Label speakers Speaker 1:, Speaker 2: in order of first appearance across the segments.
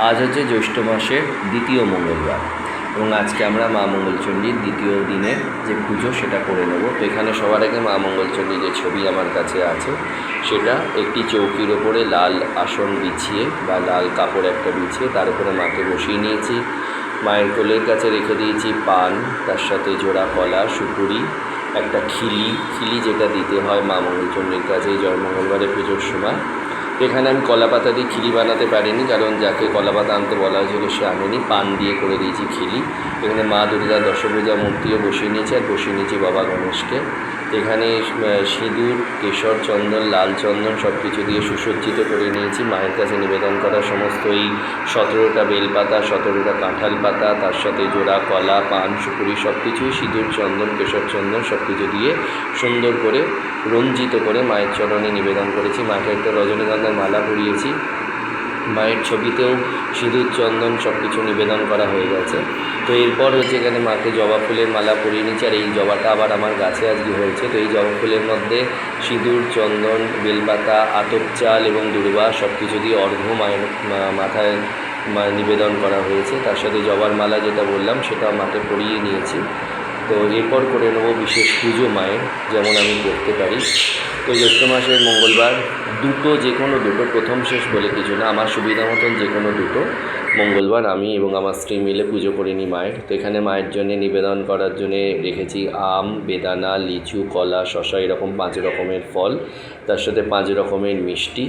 Speaker 1: আজ হচ্ছে জ্যৈষ্ঠ মাসের দ্বিতীয় মঙ্গলবার এবং আজকে আমরা মা মঙ্গলচণ্ডীর দ্বিতীয় দিনের যে পুজো সেটা করে নেব। তো এখানে সবার আগে মা মঙ্গলচণ্ডীর যে ছবি আমার কাছে আছে সেটা একটি চৌকির ওপরে লাল আসন বিছিয়ে বা লাল কাপড় একটা বিছিয়ে তার উপরে মাকে বসিয়ে নিয়েছি। মায়ের কোলের কাছে রেখে দিয়েছি পান, তার সাথে জোড়া কলা, সুপুরি, একটা খিলি যেটা দিতে হয় মা মঙ্গলচণ্ডীর কাছে জয় মঙ্গলবারে পুজোর সময়। এখানে আমি কলা পাতা দিয়ে খিলি বানাতে পারিনি, কারণ যাকে কলা পাতা আনতে বলা হয়েছিল সে আনেনি। পান দিয়ে করে দিয়েছি খিলি। এখানে মা দুর্গা দশভূজা মূর্তিও বসিয়ে নিয়েছি আর বসিয়ে নিয়েছি বাবা গণেশকে। এখানে সিঁদুর, কেশর, চন্দন, লাল চন্দন সব কিছু দিয়ে সুসজ্জিত করে নিয়েছি। মায়ের কাছে নিবেদন করা সমস্ত এই 17টা বেলপাতা, 17টা কাঁঠাল পাতা, তার সাথে জোড়া কলা, পান, সুপুরি সব কিছুই সিঁদুর, চন্দন, কেশর, চন্দন সব কিছু দিয়ে সুন্দর করে রঞ্জিত করে মায়ের চরণে নিবেদন করেছি। মাকে একটা রজনীগন্ধার মালা পরিয়েছি। মায়ের ছবিতেও সিঁদুর, চন্দন সব কিছু নিবেদন করা হয়ে গেছে। তো এরপর হচ্ছে এখানে মাকে জবা ফুলের মালা পরিয়ে নিচ্ছি। আর এই জবাটা আবার আমার গাছে আজকে হয়েছে। তো এই জবা ফুলের মধ্যে সিঁদুর, চন্দন, বেলপাতা, আতপ চাল এবং দূর্বা সব কিছু দিয়ে অর্ঘ্য মায়ের মাথায় নিবেদন করা হয়েছে। তার সাথে জবার মালা যেটা বললাম সেটাও মাকে পরিয়ে নিয়েছি। তো এরপর করে নেব বিশেষ পুজো মায়ের, যেমন আমি করতে পারি। তো জ্যৈষ্ঠ মাসের মঙ্গলবার যে কোনো দুটো, প্রথম শেষ বলে কিছু না, আমার সুবিধা মতন যে কোনো দুটো মঙ্গলবার আমি এবং আমার স্ত্রী মিলে পুজো করে নিই মায়ের। তো এখানে মায়ের জন্যে নিবেদন করার জন্যে রেখেছি আম, বেদানা, লিচু, কলা, শশা, এরকম 5 রকমের ফল, তার সাথে 5 রকমের মিষ্টি।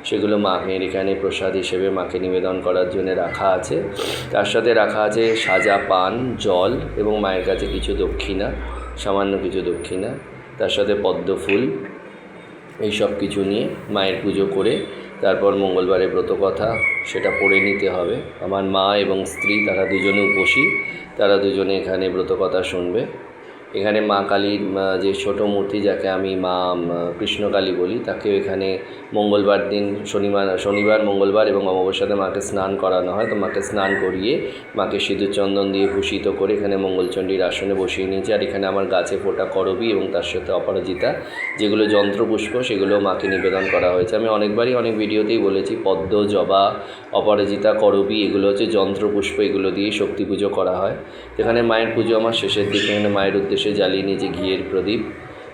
Speaker 1: সেগুলো মায়ের এখানে প্রসাদ হিসেবে মাকে নিবেদন করার জন্য রাখা আছে। তার সাথে রাখা আছে সাজা পান, জল এবং মায়ের কাছে কিছু দক্ষিণা, সামান্য কিছু দক্ষিণা, তার সাথে পদ্ম ফুল, এই সব কিছু নিয়ে মায়ের পুজো করে তারপর মঙ্গলবারের ব্রতকথা সেটা পড়ে নিতে হবে। আমার মা এবং স্ত্রী তারা দুজনে উপসী, তারা দুজনে এখানে ব্রতকথা শুনবে। এখানে মা কালীর যে ছোট মূর্তি, যাকে আমি মা কৃষ্ণকালী বলি, তাকে এখানে মঙ্গলবার দিন শনিবার, মঙ্গলবার এবং অমাবস্যাতে মাকে স্নান করানো হয়। তো মাকে স্নান করিয়ে মাকে সিঁদুর চন্দন দিয়ে ভূষিত করে এখানে মঙ্গলচণ্ডীর আসনে বসিয়ে নিয়েছি। আর এখানে আমার গাছে ফোটা করবী এবং তার সাথে অপরাজিতা, যেগুলো যন্ত্রপুষ্প, সেগুলো মাকে নিবেদন করা হয়েছে। আমি অনেকবারই অনেক ভিডিওতেই বলেছি, পদ্ম, জবা, অপরাজিতা, করবী এগুলো হচ্ছে যন্ত্রপুষ্প, এগুলো দিয়ে শক্তি পুজো করা হয়। এখানে মায়ের পুজো আমার শেষের দিকে। এখানে মায়ের উদ্দেশ্যে জ্বালিয়ে নিয়েছি ঘিয়ের প্রদীপ।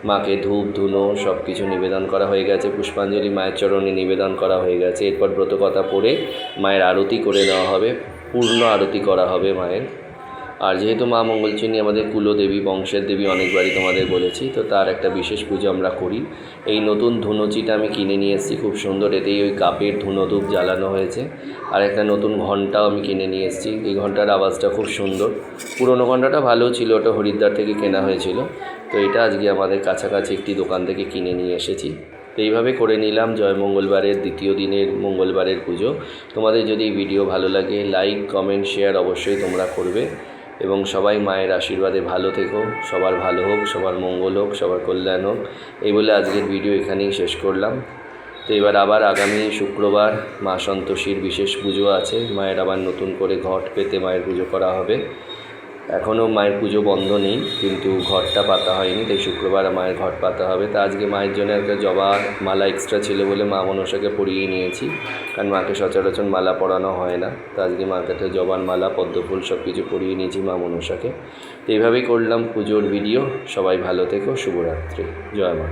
Speaker 1: মাকে ধূপ, ধুনো সব কিছু নিবেদন করা হয়ে গেছে। পুষ্পাঞ্জলি মায়ের চরণে নিবেদন করা হয়ে গেছে। এরপর ব্রতকথা পড়ে মায়ের আরতি করে নেওয়া হবে, পূর্ণ আরতি করা হবে মায়ের। আর যেহেতু মা মঙ্গলচণ্ডী আমাদের কুলদেবী, বংশের দেবী, অনেকবারই তোমাদের বলেছি, তো তার একটা বিশেষ পুজো আমরা করি। এই নতুন ধুনোচিটা আমি কিনে নিয়ে এসেছি, খুব সুন্দর। এতেই ওই কাপের ধুনো ধূপ জ্বালানো হয়েছে। আর একটা নতুন ঘণ্টাও আমি কিনে নিয়ে এসেছি। এই ঘণ্টার আওয়াজটা খুব সুন্দর। পুরোনো ঘণ্টাটা ভালো ছিল, ওটা হরিদ্বার থেকে কেনা হয়েছিল। তো এটা আজকে আমাদের কাছাকাছি একটি দোকান থেকে কিনে নিয়ে এসেছি। তো এইভাবে করে নিলাম জয় মঙ্গলবারের দ্বিতীয় দিনের মঙ্গলবারের পুজো। তোমাদের যদি এই ভিডিও ভালো লাগে, লাইক, কমেন্ট, শেয়ার অবশ্যই তোমরা করবে। এবং সবাই মায়ের আশীর্বাদে ভালো থেকো, সবার ভালো হোক, সবার মঙ্গল হোক, সবার কল্যাণ হোক, এই বলে আজকের ভিডিও এখানেই শেষ করলাম। তো এবার আবার আগামী শুক্রবার মা সন্তোষীর বিশেষ পুজো আছে। মায়ের আবার নতুন করে ঘট পেতে মায়ের পুজো করা হবে। এখনও মায়ের পুজো বন্ধ নেই, কিন্তু ঘটটা পাতা হয়নি, তাই শুক্রবার মায়ের ঘট পাতা হবে। তা আজকে মায়ের জন্য একটা জবা মালা এক্সট্রা ছিল বলে মা মনসাকে পরিয়ে নিয়েছি, কারণ মাকে সচরাচর মালা পরানো হয় না। তো আজকে মার কাছে জবার মালা, পদ্মফুল সব কিছু পরিয়ে নিয়েছি মা মনসাকে। তো এইভাবেই করলাম পুজোর ভিডিও। সবাই ভালো থেকো, শুভরাত্রি, জয় মা।